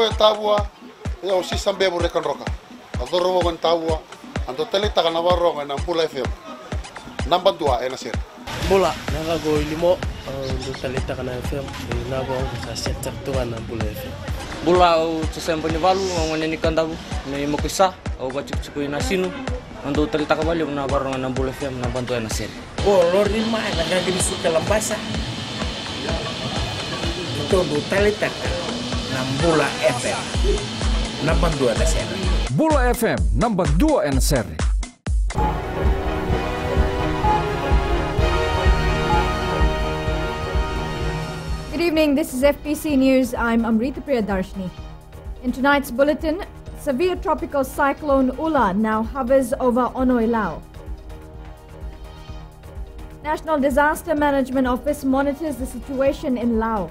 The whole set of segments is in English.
foi tabua, eu si sambe bu rekan roka. Adoro mo tabua, anto tele taka na warro na pula FM. Number 2 ena sir. Bula naga go ilimo do tele taka na FM na go sa set to na pula FM. Bula o tsempo ni valu ngone ni kandabu, ni mokisa o bacik na sinu. Ando tele taka bali na warro na pula FM na bantu ena sir. Oh, lorima naga di suka lambasa. Todo talita Bula FM number 2 na seri. Bula FM number 2 na seri. Good evening, this is FBC News. I'm Amrita Priyadarshini. In tonight's bulletin, severe tropical cyclone Ula now hovers over Onoi, Lao. National Disaster Management Office monitors the situation in Lao.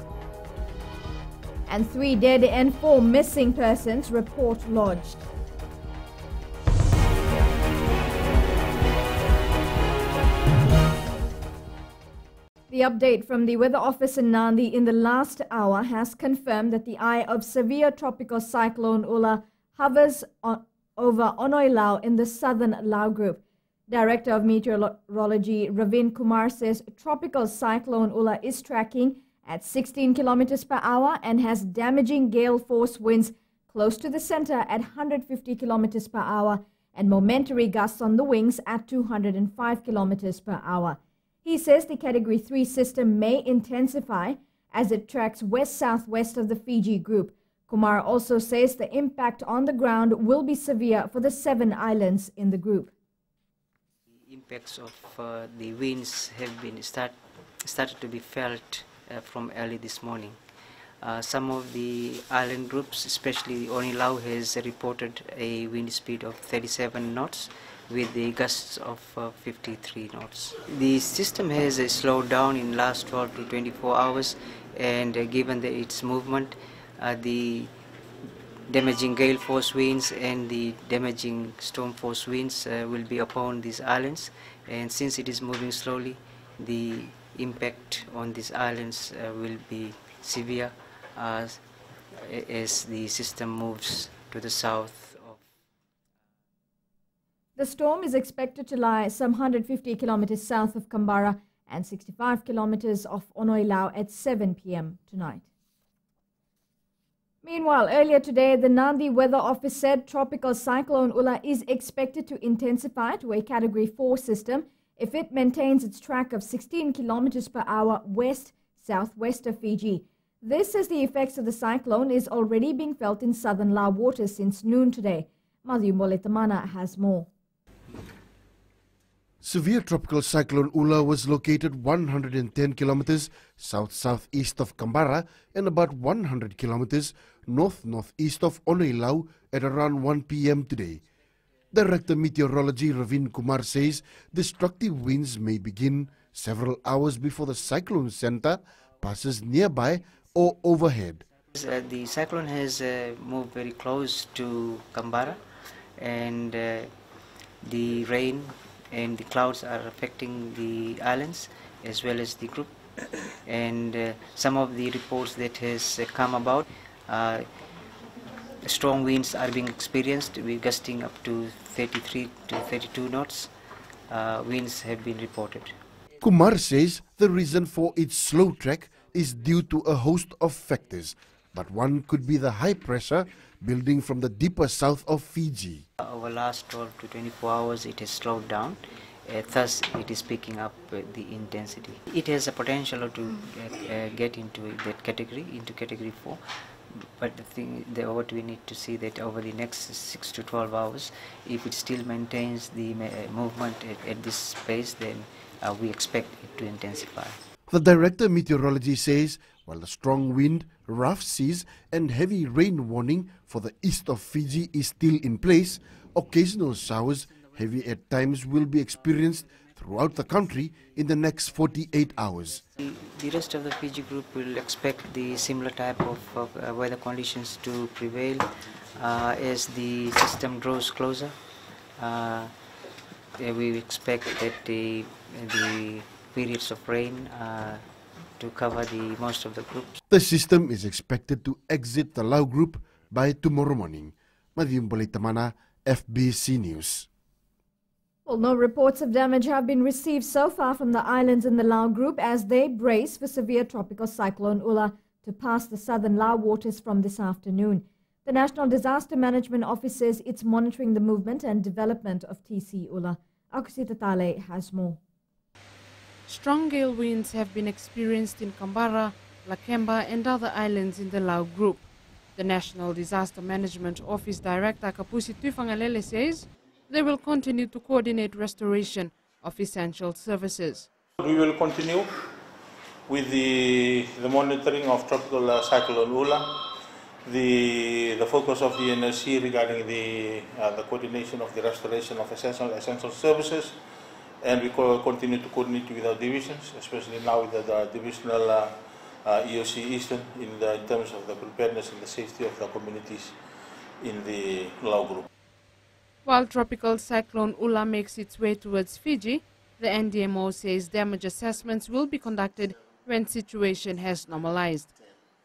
And 3 dead and 4 missing persons report lodged. The update from the Weather Office in Nandi in the last hour has confirmed that the eye of severe tropical cyclone Ula hovers over Onoi, Lao in the southern Lao group. Director of Meteorology Ravin Kumar says tropical cyclone Ula is tracking at 16 kilometers per hour and has damaging gale force winds close to the center at 150 kilometers per hour and momentary gusts on the wings at 205 kilometers per hour. He says the Category 3 system may intensify as it tracks west-southwest of the Fiji group. Kumar also says the impact on the ground will be severe for the 7 islands in the group. The impacts of the winds have been started to be felt from early this morning. Some of the island groups, especially Onoi Lao, has reported a wind speed of 37 knots with the gusts of 53 knots. The system has slowed down in last 12 to 24 hours, and given its movement, the damaging gale force winds and the damaging storm force winds will be upon these islands, and since it is moving slowly, the impact on these islands will be severe as the system moves to the south. The storm is expected to lie some 150 kilometers south of Canberra and 65 kilometers off Onoi, Lao at 7 p.m. tonight. Meanwhile, earlier today, the Nandi Weather Office said tropical cyclone Ula is expected to intensify to a Category 4 system if it maintains its track of 16 kilometers per hour west-southwest of Fiji. This, as the effects of the cyclone is already being felt in southern Lao waters since noon today. Madhu Moletamana has more. Severe tropical cyclone Ula was located 110 kilometers south-southeast of Canberra and about 100 kilometers north-northeast of Onoi, Lao at around 1 p.m. today. Director Meteorology Ravin Kumar says destructive winds may begin several hours before the cyclone center passes nearby or overhead. The cyclone has moved very close to Canberra, and the rain and the clouds are affecting the islands as well as the group, and some of the reports that has come about, strong winds are being experienced. We're gusting up to 33 to 32 knots. Winds have been reported. Kumar says the reason for its slow track is due to a host of factors, but one could be the high pressure building from the deeper south of Fiji. Over last 12 to 24 hours it has slowed down, thus it is picking up the intensity. It has a potential to get into that category, into Category 4, but what we need to see that over the next 6 to 12 hours, if it still maintains the movement at this pace, then we expect it to intensify. The Director of Meteorology says while the strong wind, rough seas and heavy rain warning for the east of Fiji is still in place, occasional showers, heavy at times, will be experienced throughout the country in the next 48 hours. The rest of the Fiji group will expect the similar type of weather conditions to prevail as the system draws closer. We expect that the periods of rain to cover most of the groups. The system is expected to exit the Lao group by tomorrow morning. Madium Bolitamana, FBC News. Well, no reports of damage have been received so far from the islands in the Lao group as they brace for severe tropical cyclone Ula to pass the southern Lao waters from this afternoon. The National Disaster Management Office says it's monitoring the movement and development of TC Ula. Akusita Tale has more. Strong gale winds have been experienced in Canberra, Lakemba and other islands in the Lao group. The National Disaster Management Office Director Kapusi Tuifangalele says they will continue to coordinate restoration of essential services. We will continue with the monitoring of tropical cyclone Ula, the focus of the NRC regarding the coordination of the restoration of essential services, and we continue to coordinate with our divisions, especially now with the divisional EOC Eastern in terms of the preparedness and the safety of the communities in the Lao group. While tropical cyclone Ula makes its way towards Fiji, the NDMO says damage assessments will be conducted when situation has normalized.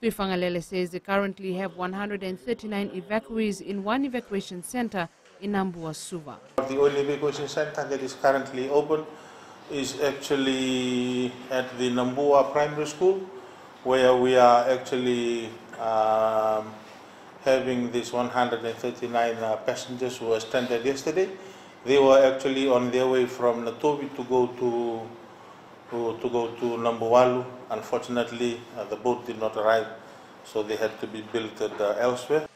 Tuifangalele says they currently have 139 evacuees in one evacuation center in Nambua Suva. The only evacuation center that is currently open is actually at the Nambua Primary School, where we are actually having these 139 passengers who were stranded yesterday. They were actually on their way from Natobi to go to Nambualu. Unfortunately, the boat did not arrive, so they had to be built elsewhere.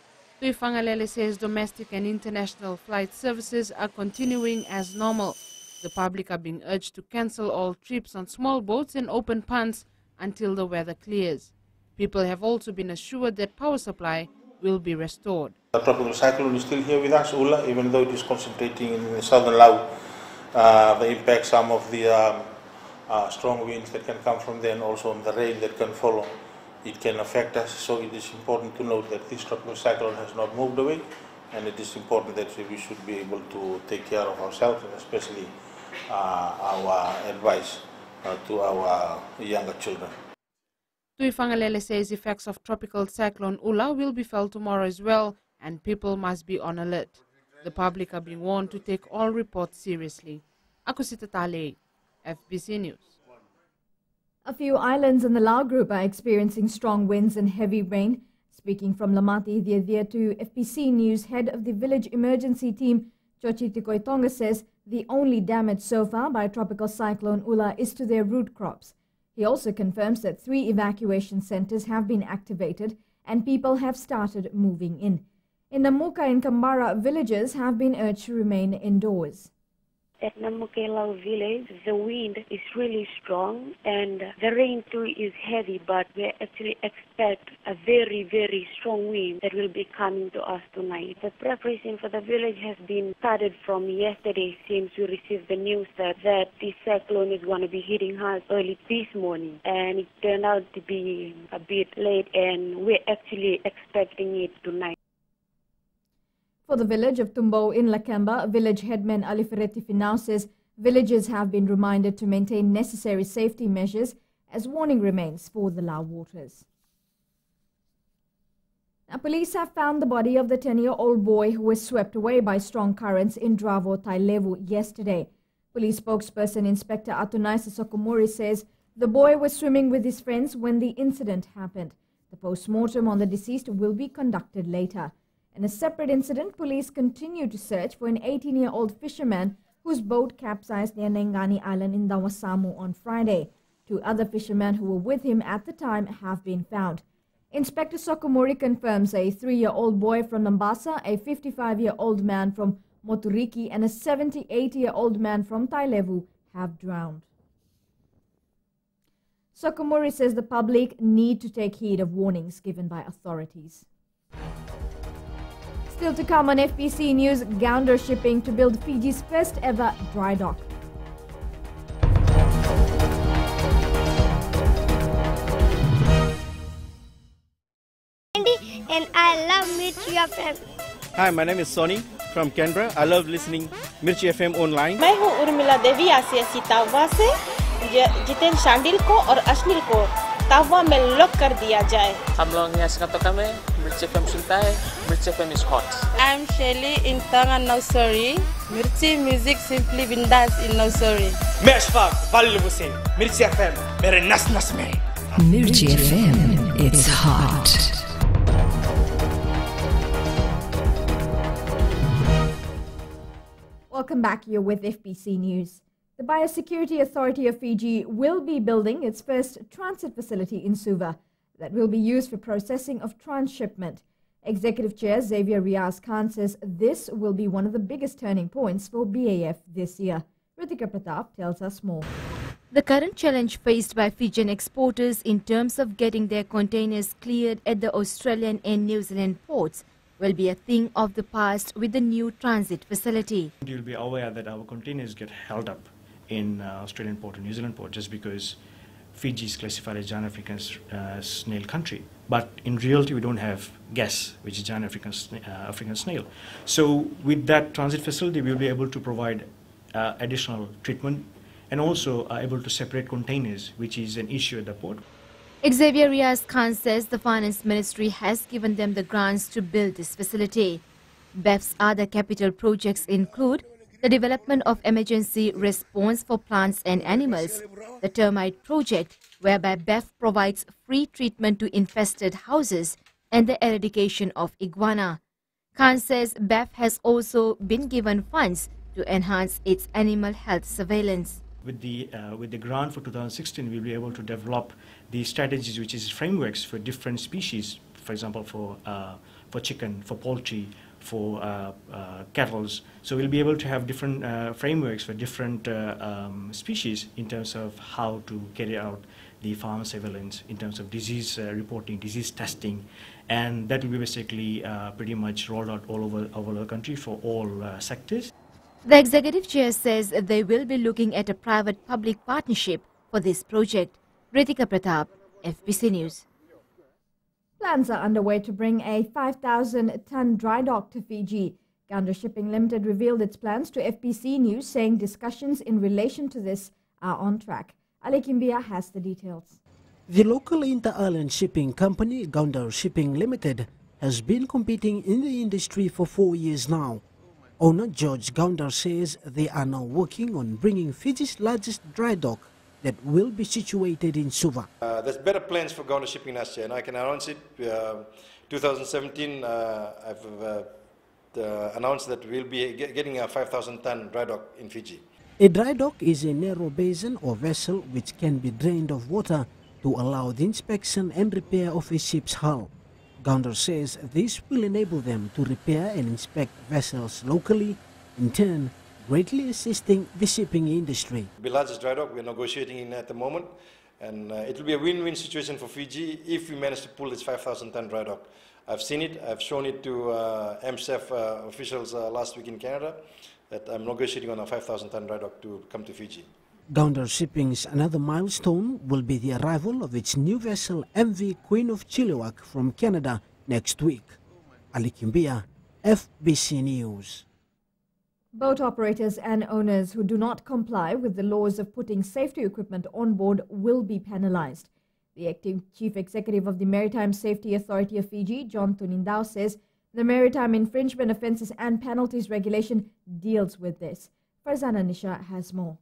Tuifangalele says domestic and international flight services are continuing as normal. The public are being urged to cancel all trips on small boats and open ponds until the weather clears. People have also been assured that power supply will be restored. The tropical cyclone is still here with us, Ula, even though it is concentrating in the southern Lao. The impact, some of the strong winds that can come from there and also on the rain that can follow, it can affect us. So it is important to note that this tropical cyclone has not moved away, and it is important that we should be able to take care of ourselves, and especially our advice to our younger children. Tuifangalele says effects of tropical cyclone Ula will be felt tomorrow as well, and people must be on alert. The public are being warned to take all reports seriously. Akusita Tale, FBC News. A few islands in the Lao group are experiencing strong winds and heavy rain. Speaking from Lamati, to FBC News, head of the village emergency team, Chochi Tikoitonga, says the only damage so far by tropical cyclone Ula is to their root crops. He also confirms that 3 evacuation centers have been activated and people have started moving in. In Namuka and Canberra, villagers have been urged to remain indoors. At Namukelau village, the wind is really strong and the rain too is heavy, but we actually expect a very, very strong wind that will be coming to us tonight. The preparation for the village has been started from yesterday since we received the news that this cyclone is going to be hitting us early this morning. And it turned out to be a bit late and we're actually expecting it tonight. For the village of Tumbo in Lakemba, village headman Ali Ferretti Finau says villagers have been reminded to maintain necessary safety measures as warning remains for the Lao waters. Now, police have found the body of the 10-year-old boy who was swept away by strong currents in Dravo, Tailevu yesterday. Police spokesperson Inspector Atunaisa Sokomori says the boy was swimming with his friends when the incident happened. The post-mortem on the deceased will be conducted later. In a separate incident, police continue to search for an 18-year-old fisherman whose boat capsized near Nengani Island in Dawasamu on Friday. 2 other fishermen who were with him at the time have been found. Inspector Sokomori confirms a 3-year-old boy from Mombasa, a 55-year-old man from Moturiki, and a 78-year-old man from Tailevu have drowned. Sokomori says the public need to take heed of warnings given by authorities. Still to come on FBC News, Gander shipping to build Fiji's first ever dry dock. And I love Mirchi FM. Hi, my name is Sonny from Canberra. I love listening Mirchi FM online. मैं हूँ उर्मिला देवी आसियासी तावा से जितेन शांडिल को और अश्निल को तावा में lock कर दिया जाए. हम लोग यहाँ से तो कम है Mirchi FM सुनता है Mirchi FM is hot. I'm Shelly in Tanga Nursery. Mirchi music simply been dance in nursery. Meshfaq, Valil Hussein, Mirchi FM, mere nas mere. Mirchi FM, it's hot. Welcome back. You're with FBC News. The Biosecurity Authority of Fiji will be building its first transit facility in Suva that will be used for processing of transshipment. Executive Chair Xavier Riaz Khan says this will be one of the biggest turning points for BAF this year. Ritika Pratap tells us more. The current challenge faced by Fijian exporters in terms of getting their containers cleared at the Australian and New Zealand ports will be a thing of the past with the new transit facility. You'll be aware that our containers get held up in Australian port and New Zealand port just because Fiji is classified as giant African snail country. But in reality, we don't have gas, which is giant African snail. So with that transit facility, we'll be able to provide additional treatment and also are able to separate containers, which is an issue at the port. Xavier Riaz Khan says the Finance Ministry has given them the grants to build this facility. BEF's other capital projects include the development of emergency response for plants and animals, the termite project, whereby BEF provides free treatment to infested houses, and the eradication of iguana. Khan says BEF has also been given funds to enhance its animal health surveillance. With the grant for 2016, we'll be able to develop the strategies, which is frameworks for different species, for example, for chicken, for poultry, for cattle. So we'll be able to have different frameworks for different species in terms of how to carry out the farm surveillance, in terms of disease reporting, disease testing, and that will be basically pretty much rolled out all over the country for all sectors. The Executive Chair says they will be looking at a private-public partnership for this project. Ritika Pratap, FBC News. Plans are underway to bring a 5,000-ton dry dock to Fiji. Gander Shipping Limited revealed its plans to FBC News, saying discussions in relation to this are on track. Ali Kimbia has the details. The local inter-island shipping company, Gander Shipping Limited, has been competing in the industry for 4 years now. Owner George Gander says they are now working on bringing Fiji's largest dry dock that will be situated in Suva. There's better plans for Gander Shipping last year, and I can announce it. 2017, I've announced that we'll be getting a 5,000-ton dry dock in Fiji. A dry dock is a narrow basin or vessel which can be drained of water to allow the inspection and repair of a ship's hull. Gander says this will enable them to repair and inspect vessels locally, in turn greatly assisting the shipping industry. The largest dry dock we're negotiating in at the moment, and it will be a win-win situation for Fiji if we manage to pull this 5,000-ton dry dock. I've seen it, I've shown it to MSEF officials last week in Canada, that I'm negotiating on a 5,000-ton dry dock to come to Fiji. Gander Shipping's another milestone will be the arrival of its new vessel MV Queen of Chilliwack from Canada next week. Ali Kimbia, FBC News. Boat operators and owners who do not comply with the laws of putting safety equipment on board will be penalized. The acting Chief Executive of the Maritime Safety Authority of Fiji, John Tunindao, says the Maritime Infringement Offences and Penalties Regulation deals with this. Farzana Nisha has more.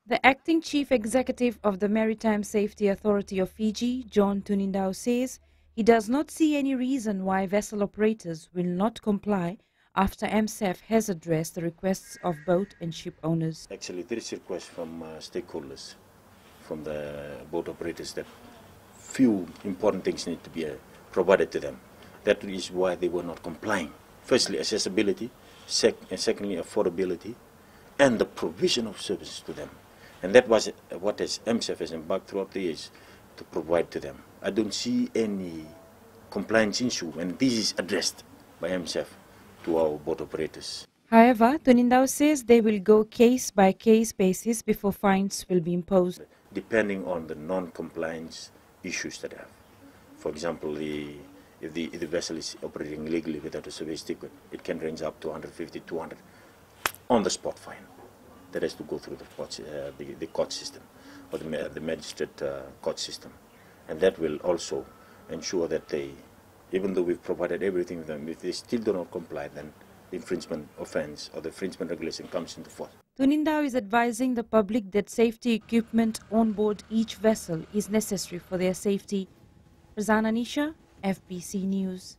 The acting Chief Executive of the Maritime Safety Authority of Fiji, John Tunindao, says he does not see any reason why vessel operators will not comply after MSEF has addressed the requests of boat and ship owners. Actually, there is a request from stakeholders, from the boat operators, that few important things need to be provided to them. That is why they were not complying. Firstly, accessibility, and secondly, affordability, and the provision of services to them. And that was what MSEF has embarked throughout the years to provide to them. I don't see any compliance issue, and this is addressed by MSEF to our boat operators. However, Tunindao says they will go case-by-case basis before fines will be imposed. Depending on the non-compliance issues that they have. For example, if the vessel is operating illegally without a service ticket, it can range up to 150, 200 on-the-spot fine. That has to go through the court system, or the magistrate court system. And that will also ensure that they Even though we've provided everything for them, if they still do not comply, then the infringement offense or the infringement regulation comes into force. Tunindao is advising the public that safety equipment on board each vessel is necessary for their safety. Razana Nisha, FBC News.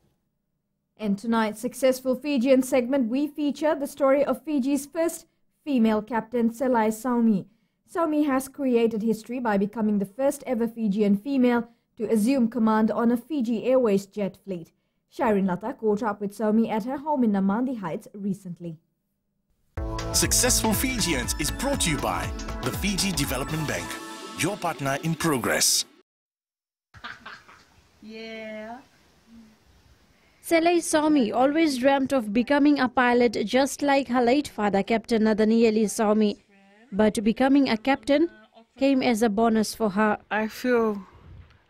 In tonight's Successful Fijian segment, we feature the story of Fiji's first female captain, Selai Saumi. Saumi has created history by becoming the first ever Fijian female to assume command on a Fiji Airways jet fleet. Shireen Lata caught up with Saumi at her home in Namandi Heights recently. Successful Fijians is brought to you by the Fiji Development Bank, your partner in progress. Yeah. Selai Saumi always dreamt of becoming a pilot just like her late father, Captain Nadanieli Saumi. But becoming a captain came as a bonus for her. I feel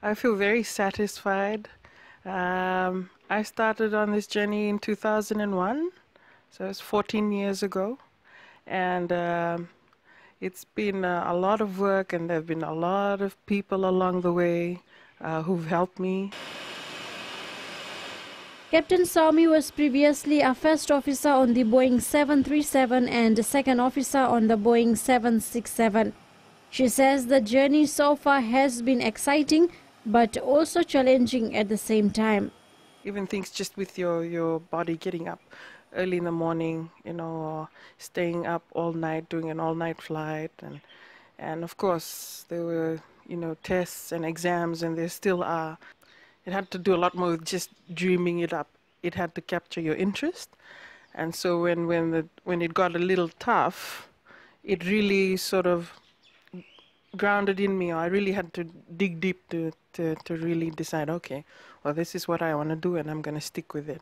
very satisfied. I started on this journey in 2001, so it's 14 years ago. And it's been a lot of work, and there have been a lot of people along the way who've helped me. Captain Saumi was previously a first officer on the Boeing 737 and a second officer on the Boeing 767. She says the journey so far has been exciting but also challenging at the same time. Even things just with your body getting up early in the morning, or staying up all night, doing an all-night flight. And of course, there were, tests and exams, and there still are. It had to do a lot more with just dreaming it up. It had to capture your interest. And so when it got a little tough, it really sort of grounded in me. I really had to dig deep to really decide, okay, well, this is what I want to do, and I'm going to stick with it.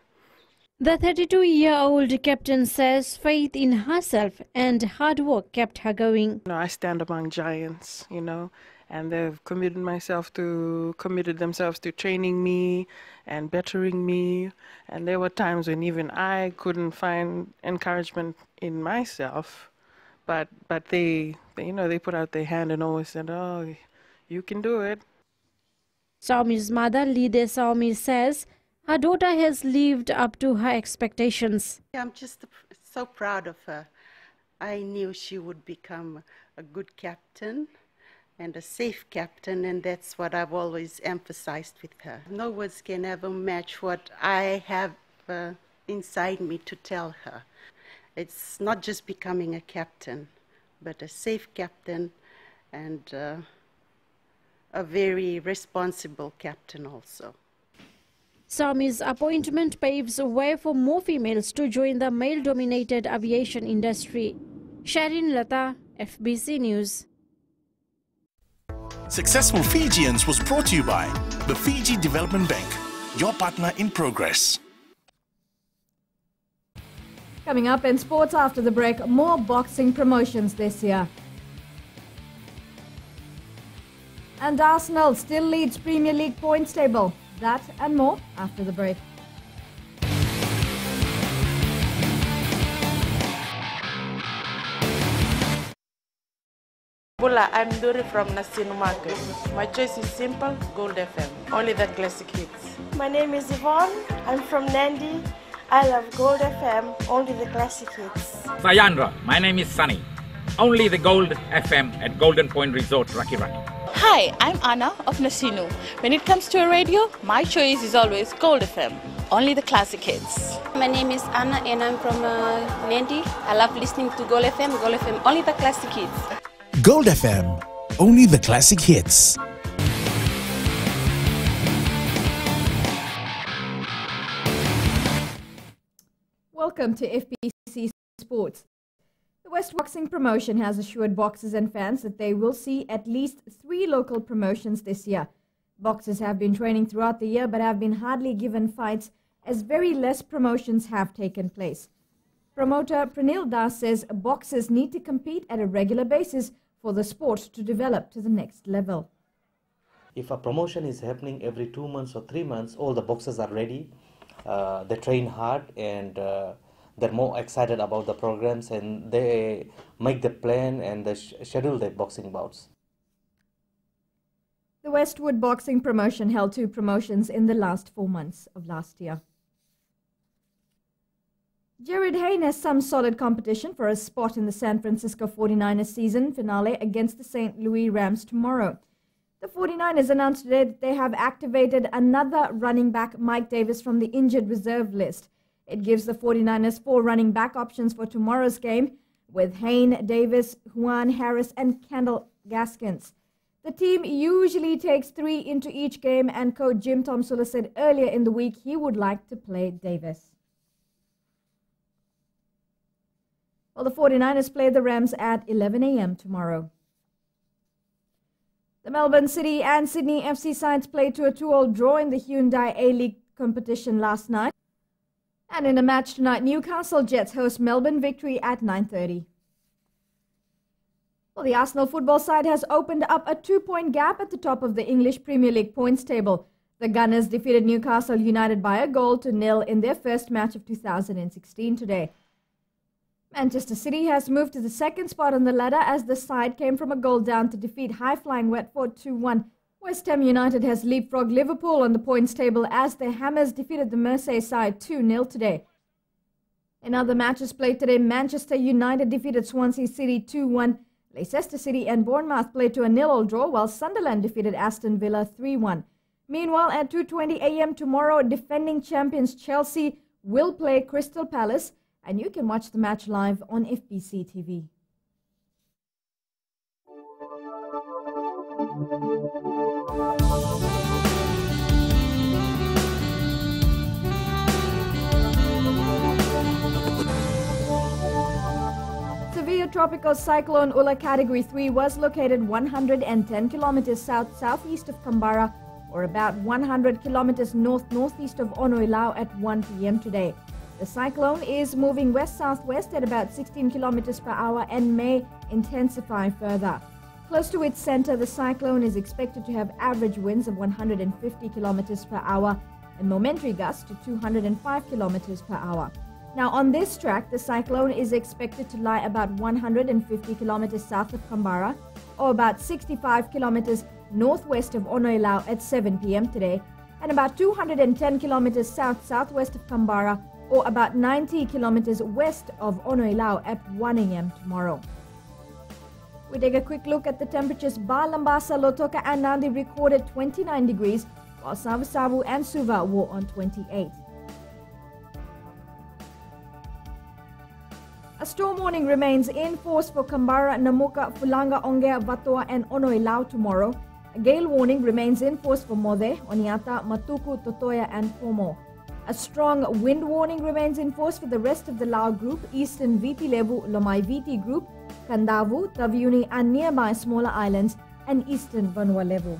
The 32-year-old captain says faith in herself and hard work kept her going. I stand among giants, and they've committed themselves to training me and bettering me. And there were times when even I couldn't find encouragement in myself, but they put out their hand and always said, "Oh, you can do it." Saumi's mother, Lide Saumi, says her daughter has lived up to her expectations. I'm just so proud of her. I knew she would become a good captain and a safe captain, and that's what I've always emphasized with her. No words can ever match what I have inside me to tell her. It's not just becoming a captain, but a safe captain and a very responsible captain also. Saumi's appointment paves the way for more females to join the male-dominated aviation industry. Shireen Lata, FBC News. Successful Fijians was brought to you by the Fiji Development Bank, your partner in progress. Coming up in sports after the break, more boxing promotions this year. And Arsenal still leads Premier League points table. That and more after the break. Bula, I'm Dori from Nasinu Market. My choice is simple, Gold FM. Only the classic hits. My name is Yvonne. I'm from Nandi. I love Gold FM, only the classic hits. Sayandra, my name is Sunny. Only the Gold FM at Golden Point Resort, Raki Raki. Hi, I'm Anna of Nasinu. When it comes to a radio, my choice is always Gold FM. Only the classic hits. My name is Anna and I'm from Nandi. I love listening to Gold FM. Gold FM, only the classic hits. Gold FM, only the classic hits. Welcome to FBC Sports. The West Boxing promotion has assured boxers and fans that they will see at least 3 local promotions this year. Boxers have been training throughout the year but have been hardly given fights as very less promotions have taken place. Promoter Pranil Das says boxers need to compete at a regular basis for the sport to develop to the next level. If a promotion is happening every 2 months or 3 months, all the boxers are ready. They train hard and they're more excited about the programs, and they make the plan and they schedule their boxing bouts. The Westwood boxing promotion held 2 promotions in the last 4 months of last year. Jared Hayne has some solid competition for a spot in the San Francisco 49ers season finale against the St. Louis Rams tomorrow. The 49ers announced today that they have activated another running back, Mike Davis, from the injured reserve list. It gives the 49ers 4 running back options for tomorrow's game, with Hayne, Davis, Juan Harris, and Kendall Gaskins. The team usually takes 3 into each game, and coach Jim Tomsula said earlier in the week he would like to play Davis. Well, the 49ers play the Rams at 11 a.m. tomorrow. The Melbourne City and Sydney FC sides played to a 2-2 draw in the Hyundai A-League competition last night. And in a match tonight, Newcastle Jets host Melbourne Victory at 9:30. Well, the Arsenal football side has opened up a 2-point gap at the top of the English Premier League points table. The Gunners defeated Newcastle United by a 1-0 in their first match of 2016 today. Manchester City has moved to the second spot on the ladder as the side came from a goal down to defeat high-flying Watford 2-1. West Ham United has leapfrogged Liverpool on the points table as the Hammers defeated the Mersey side 2-0 today. In other matches played today, Manchester United defeated Swansea City 2-1. Leicester City and Bournemouth played to a 0-0 draw, while Sunderland defeated Aston Villa 3-1. Meanwhile, at 2:20 a.m. tomorrow, defending champions Chelsea will play Crystal Palace, and you can watch the match live on FBC TV. Severe tropical cyclone Ula Category 3 was located 110 kilometers south-southeast of Canberra, or about 100 kilometers north-northeast of Onoilau at 1 p.m. today. The cyclone is moving west-southwest at about 16 kilometers per hour and may intensify further. Close to its center, the cyclone is expected to have average winds of 150 kilometers per hour and momentary gusts to 205 kilometers per hour. Now, on this track, the cyclone is expected to lie about 150 kilometers south of Canberra, or about 65 kilometers northwest of Onoilau at 7 p.m. today, and about 210 kilometers south-southwest of Canberra, or about 90 kilometers west of Onoilau at 1 a.m. tomorrow. We take a quick look at the temperatures. Ba, Lambasa, Lotoka and Nandi recorded 29 degrees, while Savu and Suva were on 28. A storm warning remains in force for Canberra, Namuka, Fulanga, Ongea, Vatoa and Onoilau tomorrow. A gale warning remains in force for Mode, Oniata, Matuku, Totoya and Pomo. A strong wind warning remains in force for the rest of the Lau Group, Eastern Viti Levu, Lomai Viti Group, Kandavu, Taviuni and nearby smaller islands, and Eastern Vanua Levu.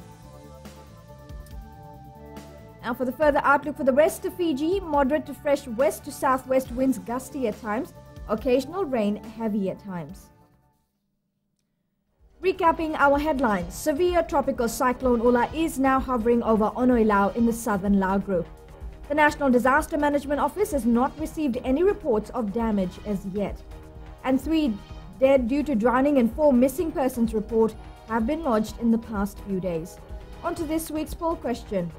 Now for the further outlook for the rest of Fiji, moderate to fresh west to southwest winds gusty at times, occasional rain heavy at times. Recapping our headlines, severe tropical cyclone Ula is now hovering over Onoilau in the southern Lau Group. The National Disaster Management Office has not received any reports of damage as yet. And 3 dead due to drowning and 4 missing persons report have been lodged in the past few days. On to this week's poll question.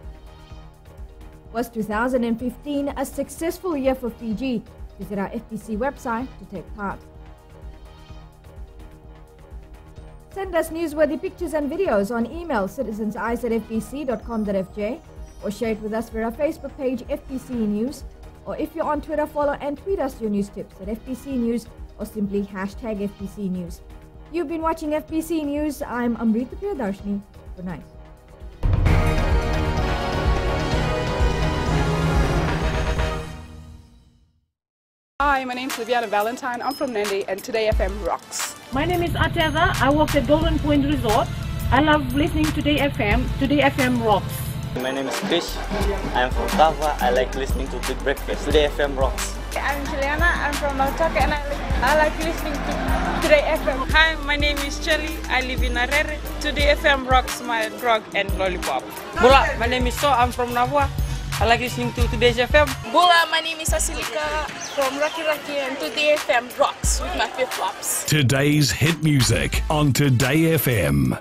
Was 2015 a successful year for Fiji? Visit our FBC website to take part. Send us newsworthy pictures and videos on email citizens@fbc.com.fj or share it with us via our Facebook page FBC News, or if you're on Twitter, follow and tweet us your news tips at FBC News or simply hashtag FBC News. You've been watching FBC News. I'm Amrita Priyadarshini. Good night. Hi, my name is Liviana Valentine. I'm from Nandi and Today FM rocks. My name is Ateza. I work at Golden Point Resort. I love listening to Today FM. Today FM rocks. My name is Krish. I'm from Tava. I like listening to Big Breakfast. Today FM rocks. I'm Juliana. I'm from Nautaka and I like listening to Today FM. Hi, my name is Chelly. I live in Arere. Today FM rocks my drug and lollipop. Bula, my name is So. I'm from Navua. I like listening to Today's FM. Bula, my name is Asilika from Raki Raki and Today FM rocks with my flip-flops. Today's hit music on Today FM.